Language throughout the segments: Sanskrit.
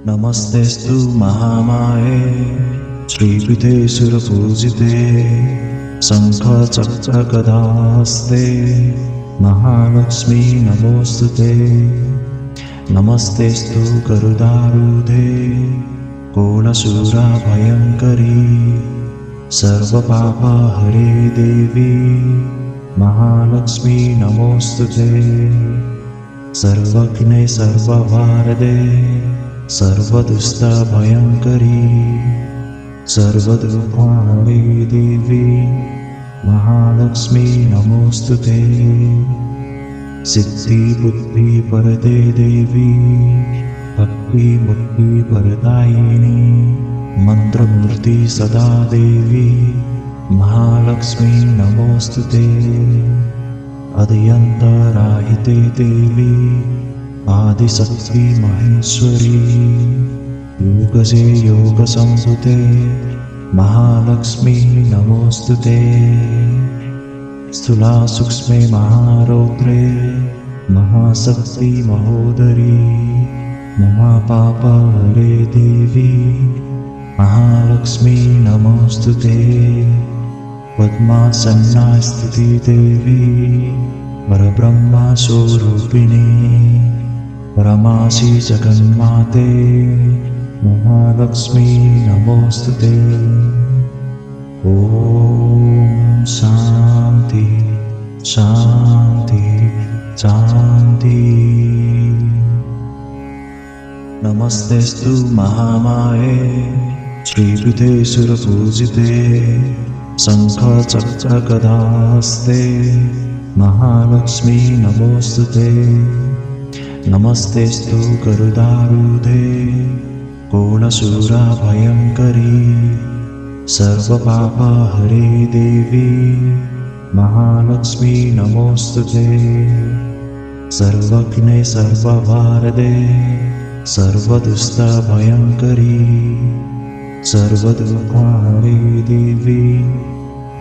नमस्तेस्तु महामाये श्रीपीठे सुरपूजिते शङ्खचक्रगदाहस्ते महालक्ष्मी नमोस्तुते। नमस्तेस्तु गरुडारूढे कोलशूराभयङ्करी सर्वपापहरे देवी महालक्ष्मी नमोस्तुते। सर्वज्ञे सर्ववारदे सर्वदुष्टभयङ्करी सर्वदुर्भाणे देवी महालक्ष्मी नमोस्तुते। सिद्धिबुद्धिपरदे देवी भक्तिमुक्तिप्रदायिनी मन्त्रमूर्ति सदा देवी महालक्ष्मी नमोस्तुते। अद्यन्तराहिते देवी आदिशक्ति महेश्वरी योगजे योगसंभूते महालक्ष्मी नमोस्तुते। स्थूला सूक्ष्मे महारौद्रे महाशक्ति महोदरी महापापहरे देवी महालक्ष्मी नमोस्तुते। पद्मासना स्थिति देवी परब्रह्मा स्वरूपिणी परमासि जगन्माते महालक्ष्मी नमोस्तुते। ॐ शान्ति शान्ति शान्ति। नमस्तेस्तु महामाये श्रीपीठे सुरपूजिते शङ्खचक्रगदाहस्ते महालक्ष्मी नमोस्तुते। नमस्तेस्तु गरुडारूढे कोलशूराभयङ्करी सर्वपापहरे देवी महालक्ष्मी नमोस्तुते। सर्वज्ञे सर्ववारदे सर्वदुष्टभयङ्करी सर्वदुर्भाणे देवी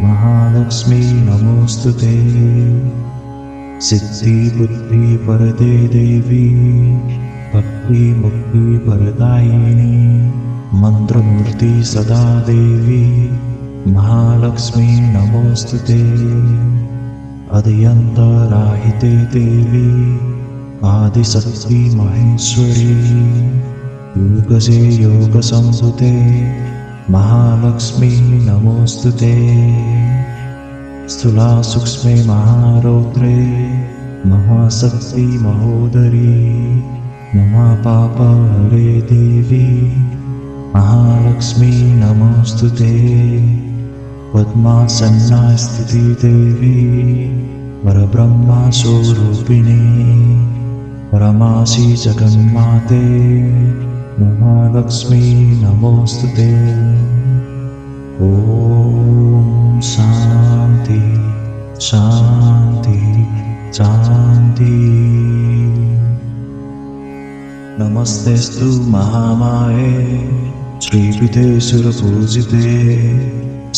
महालक्ष्मी नमोस्तुते। सिद्धिबुद्धिपरदे देवी भक्तिमुक्तिप्रदायिनी मन्त्रमूर्ति सदा देवी महालक्ष्मी नमोस्तुते। अद्यन्तराहिते देवी आदिशक्ति महेश्वरी योगजे योगसंभूते महालक्ष्मी नमोस्तुते। स्थूला सूक्ष्मे महारौद्रे महाशक्ति महोदरी महापापहरे देवी महालक्ष्मी नमोस्तुते। पद्मासना स्थिति देवी परब्रह्मा स्वरूपिणी परमासि जगन्माते महालक्ष्मी नमोस्तुते। ॐ शान्ति शान्ति शान्ति। नमस्तेस्तु महामाये श्रीपीठे सुरपूजिते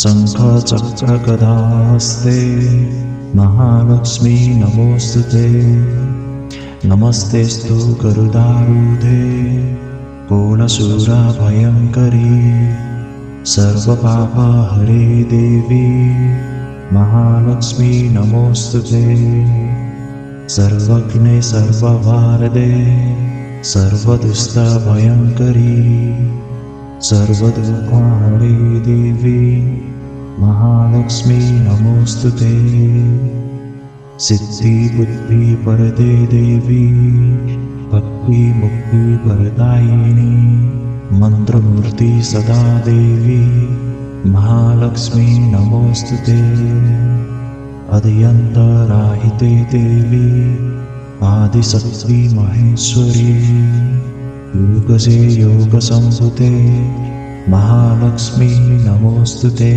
शङ्खचक्रगदाहस्ते महालक्ष्मी नमोस्तुते। नमस्तेस्तु गरुडारूढे कोलशूराभयङ्करी सर्वपापहरे देवी महालक्ष्मी नमोस्तुते। सर्वज्ञे सर्ववारदे सर्वदुष्टभयङ्करी सर्वदुर्भाणे देवी महालक्ष्मी नमोस्तुते। सिद्धिबुद्धिपरदे देवी भक्तिमुक्तिप्रदायिनी मन्त्रमूर्ति सदा देवी महालक्ष्मी नमोस्तुते। अद्यन्तराहिते देवी आदिशक्ति महेश्वरी योगजे योगसंभूते महालक्ष्मी नमोस्तुते।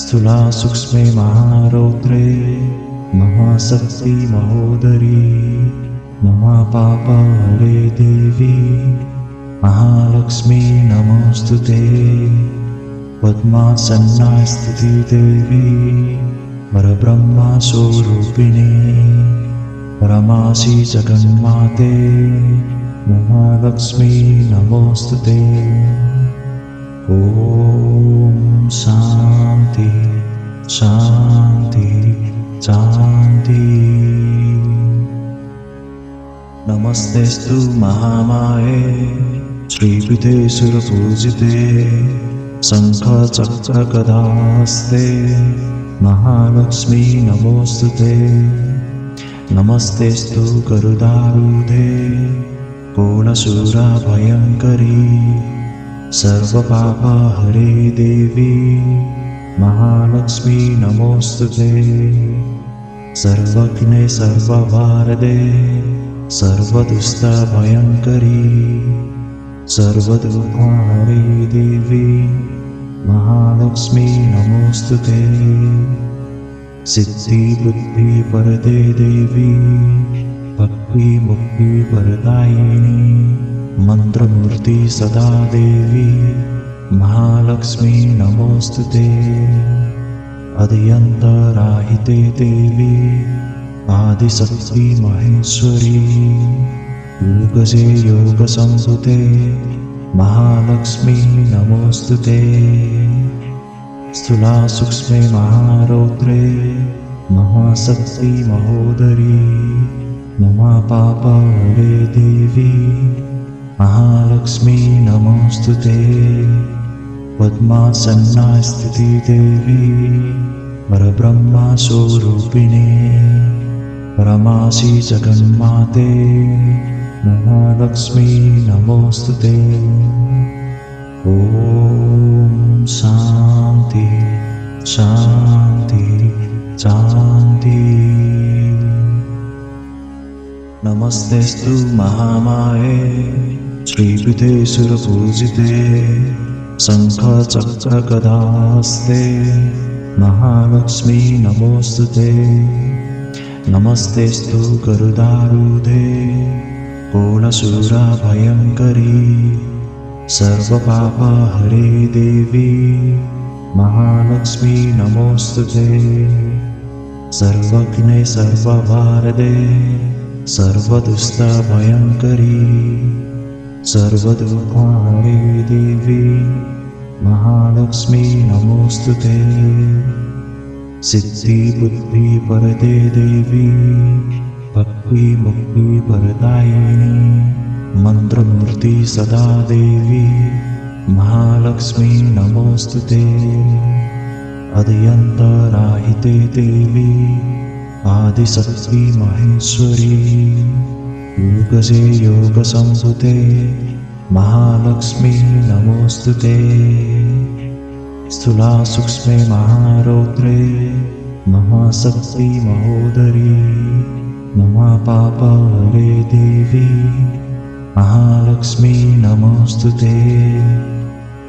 स्थूला सूक्ष्मे महारौद्रे महाशक्ति महोदरी महापापहरे देवी महालक्ष्मी नमोस्तुते। पद्मासना स्थिति देवी परब्रह्मा स्वरूपिणी परमासि जगन्माते महालक्ष्मी नमोस्तुते। ॐ शान्ति शान्ति शान्ति। नमस्तेस्तु महामाये श्रीपीठे सुरपूजिते शङ्खचक्रगदास्ते महालक्ष्मी नमोस्तुते। नमस्तेस्तु गरुडारूढे कोलशूराभयङ्करी सर्वपापहरे देवी महालक्ष्मी नमोस्तुते। सर्वज्ञे सर्ववारदे सर्वदुष्टभयङ्करी सर्वदुःखहरे देवी महालक्ष्मी नमोस्तुते। सिद्धिबुद्धिपरदे देवी भक्तिमुक्तिप्रदायिनी मन्त्रमूर्ति सदा देवी महालक्ष्मी नमोस्तुते। अद्यन्तराहिते देवी आदिशक्ति महेश्वरी योगजे योगसंस्तुते महालक्ष्मी नमोस्तुते। स्थूला सूक्ष्मे महारौद्रे महाशक्ति महोदरी महापापहरे देवी महालक्ष्मी नमोस्तुते। पद्मासना स्थिति देवी परब्रह्म स्वरूपिणी परमासि जगन्माते महालक्ष्मी नमोस्तुते। ॐ शान्ति शान्ति शान्ति। नमस्तेस्तु महामाये श्रीपीठे सुरपूजिते शङ्खचक्रगदास्ते महालक्ष्मी नमोस्तुते। नमस्तेस्तु गरुडारूढे कोलशूराभयङ्करी सर्वपापहरे देवी महालक्ष्मी नमोस्तुते। सर्वज्ञे सर्ववारदे सर्वदुष्टभयङ्करी सर्वदुःखहरे देवी महालक्ष्मी नमोस्तुते। सिद्धिबुद्धिपरदे देवी भक्तिमुक्तिप्रदायिनी मन्त्रमूर्ति सदा देवी महालक्ष्मी नमोस्तुते। अद्यन्तराहिते देवी आदिशक्ति महेश्वरी योगजे योगसंस्तुते महालक्ष्मी नमोस्तुते। स्थूला सूक्ष्मे महारौद्रे महाशक्ति महोदरी महापापहरे देवी महालक्ष्मी नमोस्तुते।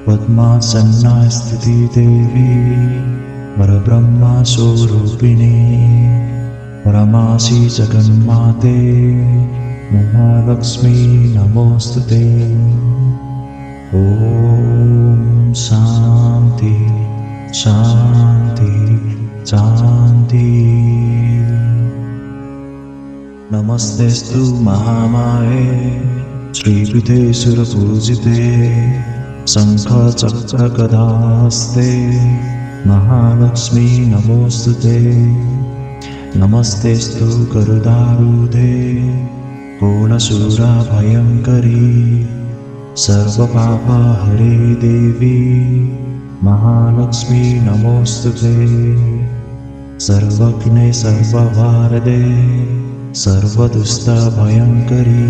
पद्मासना स्थिति देवी परब्रह्म स्वरूपिणी परमासि जगन्माते महालक्ष्मी नमोस्तुते। ॐ शान्ति शान्ति शान्ति। नमस्तेस्तु महामाये श्रीपीठे सुरपूजिते शङ्खचक्रगदास्ते महालक्ष्मी नमोस्तुते। नमस्तेस्तु गरुडारूढे कोलशूराभयङ्करी सर्वपापहरे देवी महालक्ष्मी नमोस्तुते। सर्वज्ञे सर्ववारदे सर्वदुष्टभयङ्करी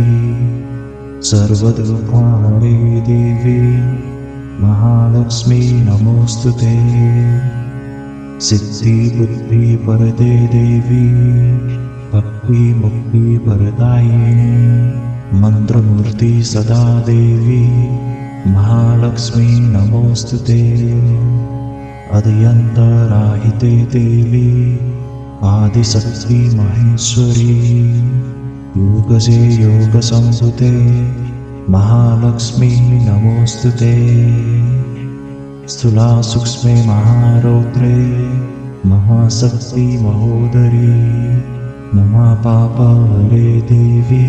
सर्वदुःखहरे देवी महालक्ष्मी नमोस्तुते। सिद्धिबुद्धिपरदे देवी भक्तिमुक्तिप्रदायिनी मन्त्रमूर्ति सदा देवी महालक्ष्मी नमोस्तुते। अद्यन्तराहिते देवी आदिशक्ति महेश्वरी योगजे योगसंस्तुते महालक्ष्मी नमोस्तुते। स्थूला सूक्ष्मे महारौद्रे महाशक्ति महोदरी महापापहरे देवी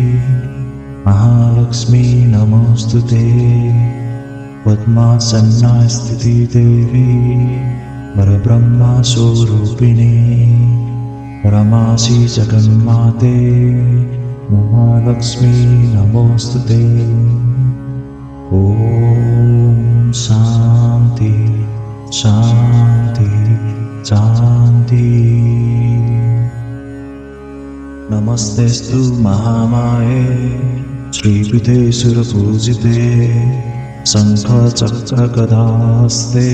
महालक्ष्मी नमोस्तुते। पद्मासना स्थिति देवी परब्रह्मा स्वरूपिणी परमासि जगन्माते महालक्ष्मी नमोस्तुते। ॐ शान्ति शान्ति शान्ति। नमस्तेस्तु महामाये श्रीपीठे सुरपूजिते शङ्खचक्रगदास्ते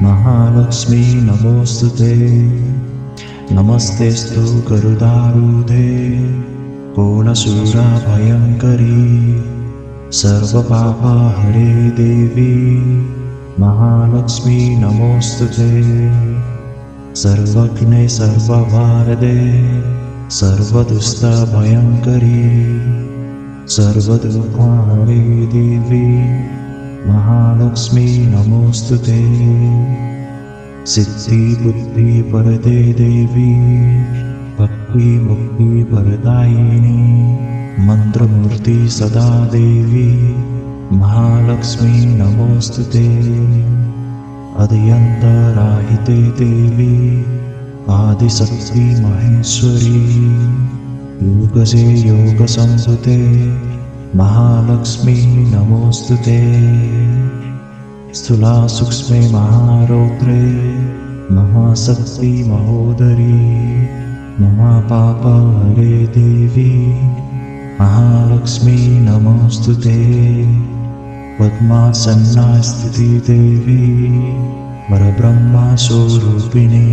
महालक्ष्मी नमोस्तुते। नमस्तेस्तु गरुडारूढे कोलशूराभयङ्करी सर्वपापहरे देवी महालक्ष्मी नमोस्तुते। सर्वज्ञे सर्वभारदे सर्वदुष्टभयङ्करी सर्वदुःखहरे देवी महालक्ष्मी नमोस्तुते। सिद्धिबुद्धिप्रदे देवी भक्तिमुक्तिप्रदायिनी मन्त्रमूर्ति सदा देवी महालक्ष्मी नमोस्तुते। अद्यन्तराहिते देवी आदिशक्ति महेश्वरी योगजे योगसंभूते महालक्ष्मी नमोस्तुते। स्थूला सूक्ष्मे महारौद्रे महाशक्ति महोदरी महापापहरे देवी महालक्ष्मी नमोस्तुते। पद्मासना स्थिति देवी परब्रह्मा स्वरूपिणी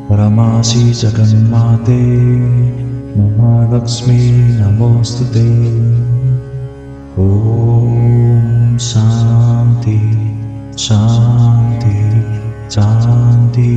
परमासि जगन्माते महालक्ष्मी नमोस्तुते। ॐ शान्ति शान्ति शान्ति।